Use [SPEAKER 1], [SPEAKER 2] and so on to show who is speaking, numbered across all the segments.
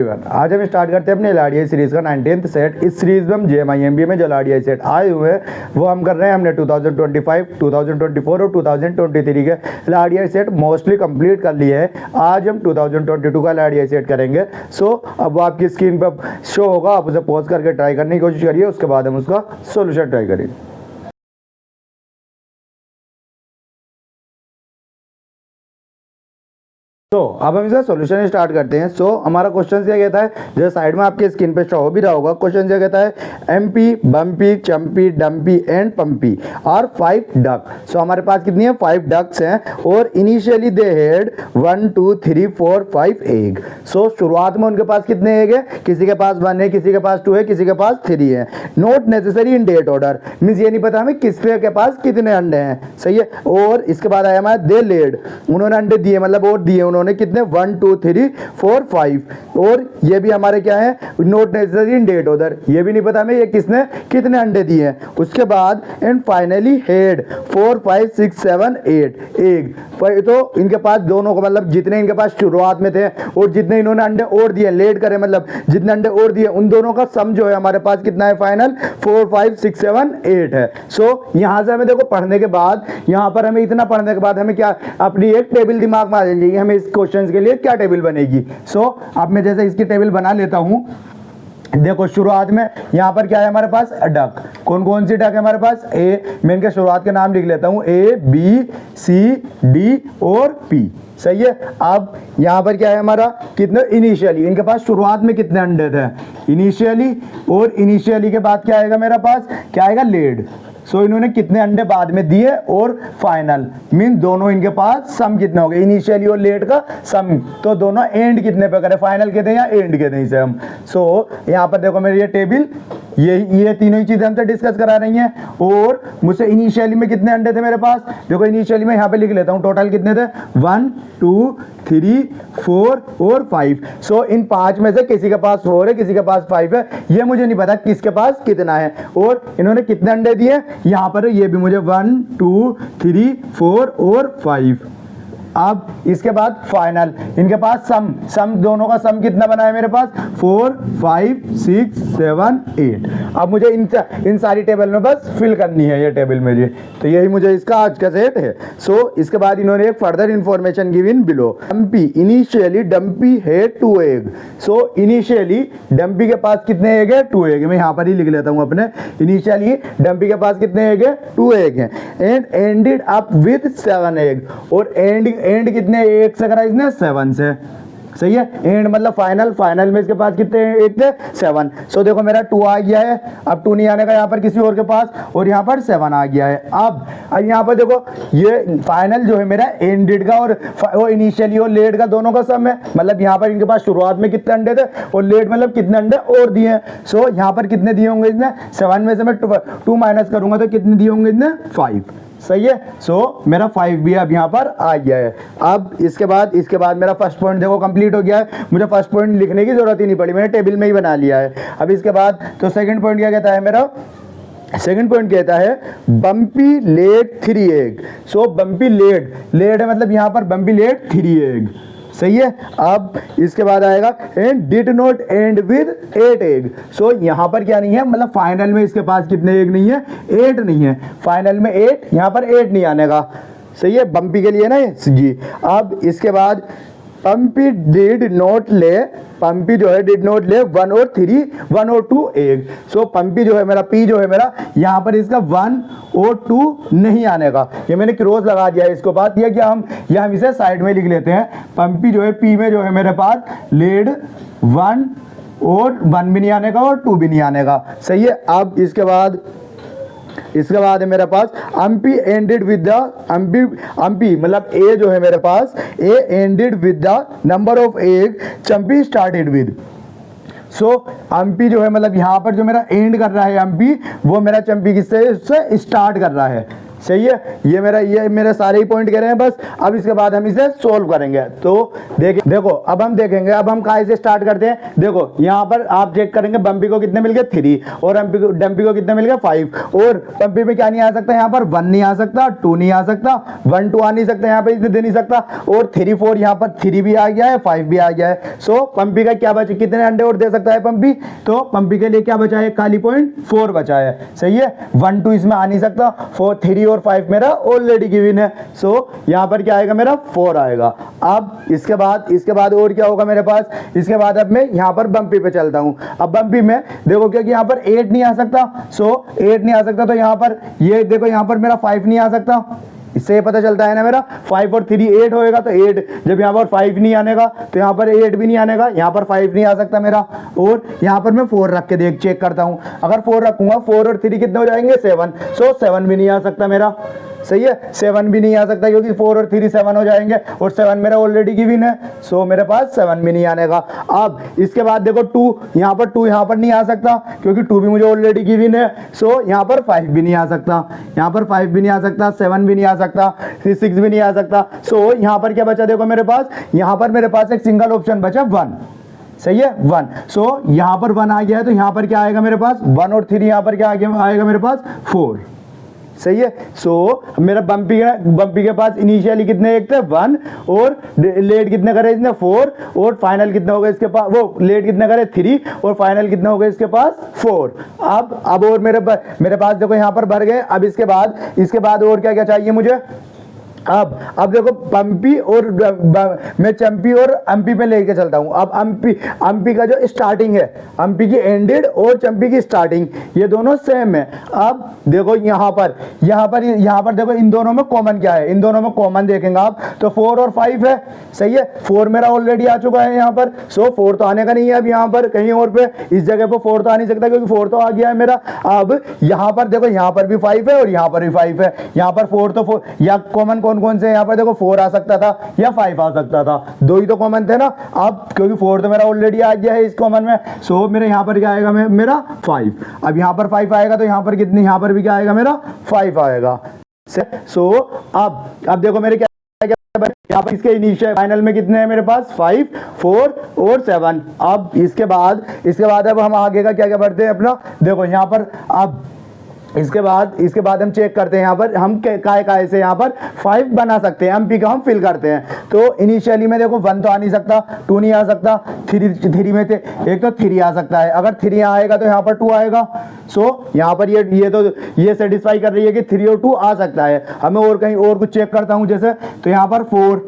[SPEAKER 1] आज हम स्टार्ट करते हैं अपने एलआरडीआई सीरीज का 19th सेट। इस सीरीज में हम जेएमआई में जो एलआरडीआई सेट आए हुए हैं वो हम कर रहे हैं। हमने 2025, 2024 और 2023 के एलआरडीआई सेट मोस्टली कंप्लीट कर लिए हैं। आज हम 2022 का एलआरडीआई सेट करेंगे। अब वो आपकी स्क्रीन पर शो होगा, आप उसे पॉज करके ट्राई करने की कोशिश करिए, उसके बाद हम उसका सोल्यूशन ट्राई करेंगे। अब हम इसका सॉल्यूशन स्टार्ट करते हैं। हमारा क्वेश्चन क्या कहता है, जैसे साइड में आपके स्क्रीन पे शो हो भी रहा होगा। क्वेश्चन क्या कहता है, Ampy, Bumpy, Champy, Dumpy and Pumpy are 5 duck. हमारे पास कितनी है, 5 डक्स हैं और इनिशियली दे हैड 1 2 3 4 5 एग। शुरुआत में उनके पास कितने एग है, किसी के पास 1 है, किसी के पास 2 है, किसी के पास 3 है। Not necessary in date order, means ये नहीं पता हमें किसके के पास कितने अंडे हैं, सही है। और इसके बाद आया हमारा दे लेड, उन्होंने अंडे दिए, मतलब और दिए उन्होंने कितने 1 2 3 4 5। और ये भी हमारे क्या है, not necessary in date order, ये भी नहीं पता हमें ये किसने कितने अंडे दिए हैं। उसके बाद एंड फाइनली हेड 4 5 6 7 8 एग। तो इनके पास दोनों को, मतलब जितने इनके पास शुरुआत में थे और जितने इन्होंने अंडे और दिए, लेट करे मतलब जितने अंडे और दिए, उन दोनों का सम जो है हमारे पास कितना है, फाइनल 4 5 6 7 8 है। यहां से हमें देखो पढ़ने के बाद, यहां पर हमें इतना पढ़ने के बाद हमें क्या, अपनी एक टेबल दिमाग में आ जाएगी, हमें इस क्वेश्चन के लिए क्या टेबल बनेगी। अब मैं जैसे इसकी टेबल बना लेता हूं। देखो शुरुआत में यहाँ पर क्या है हमारे पास, डक। कौन कौन सी डक है हमारे पास, ए, मैं इनके शुरुआत के नाम लिख लेता हूँ, ए बी सी डी और पी, सही है। अब यहाँ पर क्या है हमारा, कितने इनिशियली इनके पास शुरुआत में कितने अंडे थे इनिशियली, और इनिशियली के बाद क्या आएगा मेरे पास, क्या आएगा, लेड। इन्होंने कितने अंडे बाद में दिए, और फाइनल मीन दोनों इनके पास सम कितने हो गए, इनिशियली और लेट का सम। तो दोनों एंड कितने पे करें, फाइनल के दें या एंड के दें इसे हम। यहाँ पर देखो मेरी ये टेबल, ये तीनों ही चीजें हमसे डिस्कस करा रही हैं। और मुझसे इनिशियली में कितने अंडे थे मेरे पास, देखो इनिशियली में यहाँ पे लिख लेता हूँ, टोटल कितने थे 1 2 3 4 और 5। इन 5 में से किसी के पास 4 है, किसी के पास 5 है, ये मुझे नहीं पता किसके पास कितना है। और इन्होंने कितने अंडे दिए यहाँ पर, ये भी मुझे 1 2 3 4 और 5। अब इसके बाद फाइनल इनके पास सम दोनों का सम कितना बना है मेरे पास, 4 5 6 7 8। अब मुझे इन सारी टेबल में बस फिल करनी है ये टेबल मेरी, तो यही मुझे इसका आज का सेट है। इसके बाद इन्होंने एक further information given below. Dumpy, initially dumpy है 2 एग। इनिशियली डम्पी के पास कितने एग है, 2 एग। मैं यहाँ पर ही लिख लेता हूँ अपने, इनिशियली डम्पी के पास कितने एग है, 2 एग है। And ended up with 7 egg, और एंड कितने एग से करा इसने, 7 से, सही है। एंड मतलब फाइनल में इसके पास कितने एग थे, 7। देखो मेरा 2 आ गया है, अब 2 नहीं आने का यहाँ पर किसी और के पास, और यहाँ पर 7 आ गया है। अब यहाँ पर देखो ये फाइनल जो है मेरा एंडेड का और इनिशियली और लेट का दोनों का सम है, मतलब यहाँ पर इनके पास शुरुआत में कितने अंडे थे, और लेट मतलब कितने अंडे और दिए हैं। यहाँ पर कितने दिए होंगे इसने, 7 में से मैं 2 माइनस करूंगा तो कितने दिए होंगे इसने, 5, सही है। मेरा 5 भी अब यहाँ पर आ गया है। अब इसके बाद मेरा फर्स्ट पॉइंट देखो कंप्लीट हो गया है, मुझे फर्स्ट पॉइंट लिखने की जरूरत ही नहीं पड़ी, मैंने टेबल में ही बना लिया है। अब इसके बाद सेकंड पॉइंट क्या कहता है मेरा, सेकंड पॉइंट कहता है Bumpy laid 3 egg. Bumpy laid है, मतलब यहाँ पर बम्पी लेड 3 एग, सही है। अब इसके बाद आएगा and did not and with 8 egg. यहाँ पर क्या नहीं है, मतलब फाइनल में इसके पास कितने एग नहीं है, 8 नहीं है, फाइनल में 8, यहाँ पर 8 नहीं आने का, सही है, बम्पी के लिए ना जी। अब इसके बाद पंपी डिड नॉट ले, पंपी जो है डिड नॉट ले 1 और 2 एग। पंपी जो है मेरा, पी जो है मेरा, यहाँ पर इसका 1 और 2 नहीं आने का, ये मैंने क्रॉस लगा दिया है इसको। बात यह कि हम इसे साइड में लिख लेते हैं। पंपी जो है, पी में जो है मेरे पास लेड 1 और 1 भी नहीं आने का और 2 भी नहीं आने का, सही है। अब इसके बाद है मेरे पास Ampi ended with the Ampi मतलब ए जो है मेरे पास, uh ended with the number of egg Champi started with. Ampi जो है, मतलब यहाँ पर जो मेरा एंड कर रहा है अम्पी, वो मेरा चम्पी किससे स्टार्ट कर रहा है, सही है, ये मेरे सारे ही पॉइंट कह रहे हैं बस। अब इसके बाद हम इसे सोल्व करेंगे। तो देखो अब हम देखेंगे, अब हम कहाँ से स्टार्ट करते हैं। देखो यहाँ पर आप चेक करेंगे बम्पी को कितने मिल गए 3 और डम्पी को कितने मिल गए 5 और पंपी में क्या नहीं आ सकता, यहाँ पर 1 नहीं आ सकता, 2 नहीं आ सकता, 1 2 आ नहीं सकता, यहाँ पे इसने दे नहीं सकता और 3 4 यहाँ पर 3 भी आ गया है, 5 भी आ गया है। सो पंपी का क्या बचा, कितने अंडे और दे सकता है पंपी, तो पंपी के लिए क्या बचा है, खाली पॉइंट 4 बचा है। सही है, 1 2 इसमें आ नहीं सकता, 4 3 और 5 मेरा ऑलरेडी गिवन है। सो यहाँ पर क्या आएगा मेरा 4 आएगा। अब इसके बाद और क्या होगा मेरे पास, इसके बाद अब मैं यहाँ पर बम्पी पे चलता हूँ। अब बम्पी में देखो क्योंकि यहाँ पर 8 नहीं आ सकता, सो 8 नहीं आ सकता तो यहाँ पर ये देखो यहाँ पर मेरा 5 नहीं आ सकता, इससे पता चलता है ना मेरा 5 और 3 8 होएगा, तो 8 जब यहाँ पर 5 नहीं आने का तो यहाँ पर 8 भी नहीं आने का, यहाँ पर 5 नहीं आ सकता मेरा। और यहाँ पर मैं 4 रख के चेक करता हूँ, अगर 4 रखूंगा 4 और 3 कितने हो जाएंगे 7, सो 7 भी नहीं आ सकता मेरा। सही है, 7 भी नहीं आ सकता क्योंकि 4 और 3 7 हो जाएंगे और 7 मेरा ऑलरेडी गिवन है, सो मेरे पास 7 भी नहीं आने का। अब इसके बाद देखो 2 यहाँ पर नहीं आ सकता क्योंकि 2 भी मुझे ऑलरेडी गिवन है, सो यहाँ पर 5 भी नहीं आ सकता, यहाँ पर 5 भी नहीं आ सकता, 7 भी नहीं आ सकता, 6 भी नहीं आ सकता। सो यहाँ पर क्या बचा देखो मेरे पास, यहाँ पर मेरे पास एक सिंगल ऑप्शन बचा 1। सही है 1, सो यहाँ पर 1 आ गया है तो यहाँ पर क्या आएगा मेरे पास 1 और 3, यहाँ पर क्या आएगा मेरे पास 4। सही है, सो मेरा बम्पी के पास इनिशियली कितने एक थे 1 और लेट कितने करे इसने 4 और फाइनल कितने हो गए इसके पास, वो लेट कितने करे 3 और फाइनल कितने हो गए इसके पास 4। अब और मेरे पास देखो यहाँ पर भर गए। अब इसके बाद और क्या क्या चाहिए मुझे। अब देखो पंपी और मैं चंपी और अम्पी पे लेके चलता हूं। अब अम्पी का जो स्टार्टिंग है, अम्पी की एंडेड और चंपी की स्टार्टिंग ये दोनों सेम है। अब देखो यहाँ पर देखो इन दोनों में कॉमन क्या है, इन दोनों में कॉमन देखेंगे आप तो 4 और 5 है। सही है, 4 मेरा ऑलरेडी आ चुका है यहाँ पर, सो 4 तो आने का नहीं है अब यहाँ पर कहीं और पे, इस जगह पर 4 तो आ नहीं सकता क्योंकि 4 तो आ गया है मेरा। अब यहाँ पर देखो यहाँ पर भी 5 है और यहाँ पर भी 5 है, यहाँ पर 4 तो 4 या कॉमन कौन से यहाँ पर देखो 4 आ सकता था या 5 आ सकता था, 2 ही तो कॉमन थे ना। अब क्योंकि 4 तो मेरा ऑलरेडी आ गया है इस कॉमन में, सो मेरे यहाँ पर क्या आएगा मेरा 5। अब यहाँ पर 5 आएगा तो यहाँ पर कितनी, यहाँ पर भी क्या आएगा मेरा 5 आएगा। सो अब देखो मेरे क्या यहाँ पर इसके इनिशियल फाइनल में कितने हैं मेरे पास 5 4 और 7। अब इसके बाद अब हम आगे का क्या क्या बढ़ते हैं अपना। देखो यहाँ पर अब इसके बाद हम चेक करते हैं यहाँ पर हम काय से यहाँ पर 5 बना सकते हैं, एमपी का हम फिल करते हैं। तो इनिशियली में देखो 1 तो आ नहीं सकता, 2 नहीं आ सकता, 3 में थे एक तो 3 आ सकता है, अगर 3 आएगा तो यहाँ पर 2 आएगा। सो यहाँ पर ये सेटिस्फाई कर रही है कि 3 और 2 आ सकता है। हमें और कहीं और कुछ चेक करता हूँ जैसे, तो यहाँ पर 4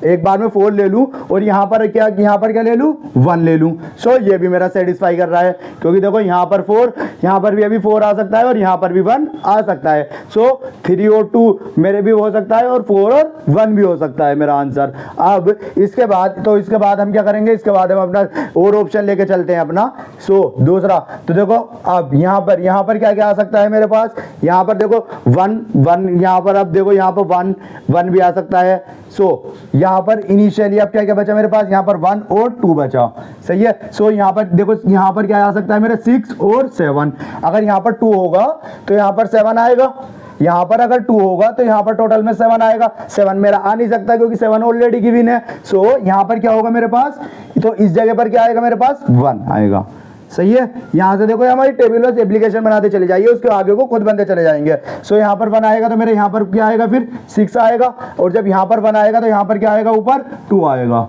[SPEAKER 1] एक बार में 4 ले लूं और यहाँ पर क्या ले लूं 1 ले लूं। सो ये भी मेरा सेटिस्फाई कर रहा है क्योंकि देखो यहाँ पर 4, यहाँ पर भी अभी 4 आ सकता है और यहाँ पर भी 1 आ सकता है। सो 3 और 2 मेरे भी हो सकता है और 4 और 1 भी हो सकता है मेरा आंसर। अब इसके बाद हम क्या करेंगे, इसके बाद हम अपना और ऑप्शन लेके चलते हैं अपना। सो दूसरा तो देखो अब यहाँ पर क्या क्या आ सकता है मेरे पास, यहाँ पर देखो 1 यहाँ पर, अब देखो यहाँ पर 1 भी आ सकता है। सो यहाँ पर इनिशियली अब क्या क्या बचा मेरे पास, यहाँ पर 1 और 2 बचा। सही है, सो यहाँ पर देखो यहाँ पर क्या आ सकता है मेरे 6 और 7। अगर यहाँ पर 2 होगा तो यहाँ पर 7 आएगा, यहाँ पर अगर 2 होगा तो यहाँ पर टोटल में 7 आएगा। 7 मेरा आ नहीं सकता क्योंकि 7 ऑलरेडी गिवन है। सो यहाँ पर क्या होगा मेरे पास, तो इस जगह पर क्या आएगा मेरे पास 1 आएगा। सही है, यहाँ से देखो हमारी टेबल में एप्लीकेशन बनाते चले जाइए, उसके आगे को खुद बनते चले जाएंगे। सो यहाँ पर 1 आएगा तो मेरे यहाँ पर क्या आएगा फिर 6 आएगा, और जब यहाँ पर 1 आएगा तो यहाँ पर क्या आएगा ऊपर 2 आएगा।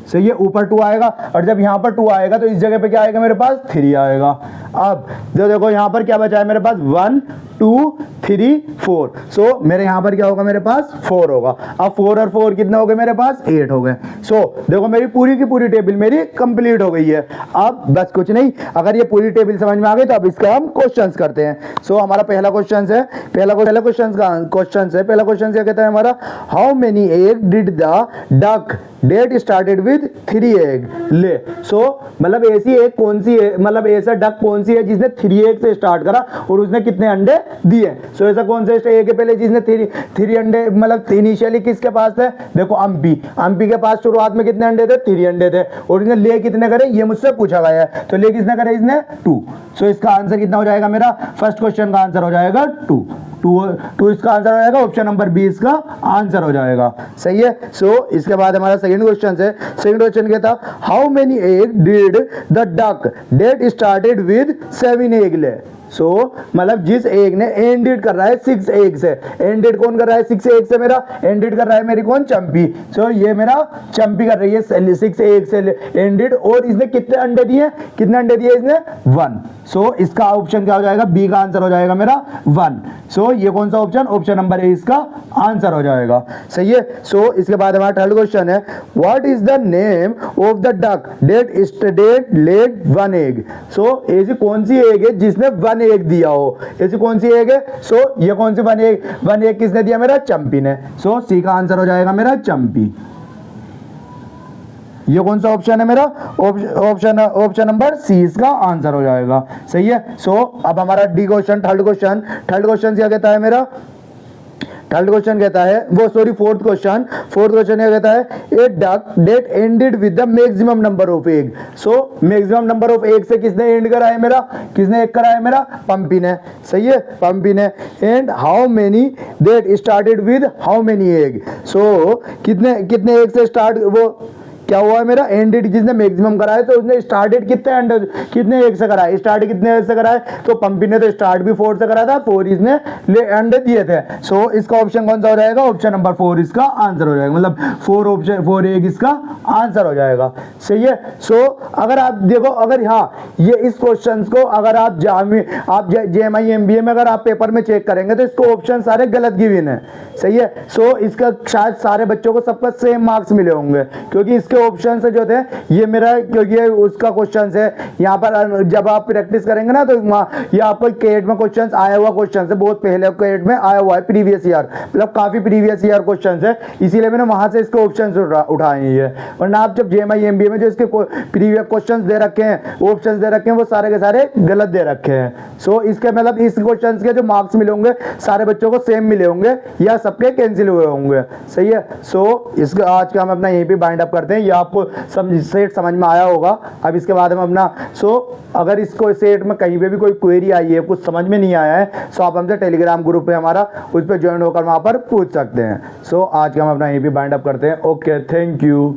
[SPEAKER 1] सही है, ऊपर 2 आएगा, और जब यहाँ पर 2 आएगा तो इस जगह पे क्या आएगा मेरे पास 3 आएगा। अब जो देखो यहाँ पर क्या बचा है मेरे पास 1 2 3 4। सो मेरे यहाँ पर क्या होगा मेरे पास 4 होगा। अब 4 और 4 कितने हो गए मेरे पास 8 हो गए। सो देखो मेरी पूरी की पूरी टेबल मेरी कंप्लीट हो गई है। अब बस कुछ नहीं, अगर ये पूरी टेबल समझ में आ गई तो अब इसका हम क्वेश्चंस करते हैं। सो हमारा पहला क्वेश्चन है, पहला क्वेश्चन क्या कहता है हमारा, how many egg did the duck that started with 3 egg lay. सो मतलब ऐसी एग कौन सी है, मतलब ऐसा डक कौन सी है जिसने 3 एग से स्टार्ट करा और उसने कितने अंडे दिए। सो ऐसा कौन सा एग है पहले जिसने 3 अंडे, मतलब इनिशियली किसके पास थे, देखो अम्पी के पास शुरुआत में कितने अंडे थे 3 अंडे थे, और इसने ले कितने करे ये मुझसे पूछा गया है, तो ले किसने करे इसने 2। सो इसका आंसर कितना हो जाएगा मेरा, फर्स्ट क्वेश्चन का आंसर हो जाएगा 2। टू इसका आंसर हो जाएगा, ऑप्शन नंबर बी इसका आंसर हो जाएगा। सही है। सो इसके बाद हमारा सेकंड क्वेश्चन है। सेकंड क्वेश्चन क्या था, how many egg did the duck that started with 7 egg lay. सो मतलब जिस एग ने एंडेड कर रहा है 6 एग से, एंडेड कौन कर रहा है 6 एग से, मेरा एंडेड कर रहा है मेरी कौन, चंपी। सो ये मेरा चंपी कर रही है 6 एग से एंडेड, और इसने कितने अंडे दिए, कितने अंडे दिए इसने, 1। सो इसका ऑप्शन क्या हो जाएगा, बी का आंसर हो जाएगा मेरा 1। सो ये कौन सा ऑप्शन, ऑप्शन नंबर ए इसका आंसर हो जाएगा। सही है। सो इसके बाद हमारा थर्ड क्वेश्चन है, what is the name of the duck that laid 1 egg. So ऐसी कौन सी एग है जिसने 1 एग दिया हो, ऐसी कौन सी एग है। सो ये कौन सी 1 एग किसने दिया, मेरा चंपी ने। सो सी का आंसर हो जाएगा मेरा चंपी। ये कौन सा ऑप्शन है मेरा, ऑप्शन नंबर सी इसका आंसर हो जाएगा। सही है। सो अब हमारा डी क्वेश्चन, थर्ड क्वेश्चन क्या कहता है मेरा, थर्ड क्वेश्चन कहता है फोर्थ क्वेश्चन क्या कहता है, a duck that ended with the maximum number of egg. So maximum number of egg से किसने एंड करा है मेरा, किसने एग करा है मेरा, पंपी ने। सही है, पंपी ने। And how many that started with how many egg. So कितने एग से स्टार्ट, वो क्या हुआ है मेरा, एंडेड जिसने मैक्सिमम करा है, तो उसने स्टार्टेड कितने एग से करा है, स्टार्ट कितने एग से करा है, तो पंपी ने तो स्टार्ट भी 4 से करा था, 4 इसने अंडे दिए थे। सो इसका ऑप्शन कौन सा हो जाएगा, ऑप्शन नंबर 4 इसका आंसर हो जाएगा, मतलब 4 एग इसका आंसर हो जाएगा। सही है। सो अगर आप देखो, अगर हाँ ये इस क्वेश्चन को अगर आप JMI MBA में अगर आप पेपर में चेक करेंगे तो इसको ऑप्शन सारे गलत गिवन है। सही है। सो इसका शायद सारे बच्चों को सबका सेम मार्क्स मिले होंगे, क्योंकि इसके ऑप्शन से जो थे ये मेरा, क्योंकि उसका क्वेश्चन है यहाँ पर, जब आप प्रैक्टिस करेंगे ना तो ये आपको केट में क्वेश्चन आया हुआ क्वेश्चन है, बहुत पहले केट में आया हुआ है, प्रीवियस ईयर, मतलब काफी प्रीवियस ईयर क्वेश्चन है, इसीलिए मैंने वहां से इसके ऑप्शन उठाए हैं। वरना आप जब JMI MBA में जो इसके प्रीवियस क्वेश्चन दे रखे हैं, ऑप्शन दे रखे हैं, वो सारे के सारे गलत दे रखे हैं। सो इसके मतलब इस क्वेश्चन के जो मार्क्स मिले होंगे सारे बच्चों को सेम मिले होंगे या सबके कैंसिल हुए होंगे। सही है। सो इसका आज का हम अपना यहीं पे बाइंड अप करते हैं। ये आपको सेट समझ में आया होगा। अब इसके बाद हम अपना अगर इसको सेट में कहीं पे भी कोई क्वेरी आई है, कुछ समझ में नहीं आया है, सो आप हमसे टेलीग्राम ग्रुप पे हमारा उस पर ज्वाइन होकर वहां पर पूछ सकते हैं। सो आज का हम अपना यहीं पे बाइंड अप करते हैं। Okay, thank you.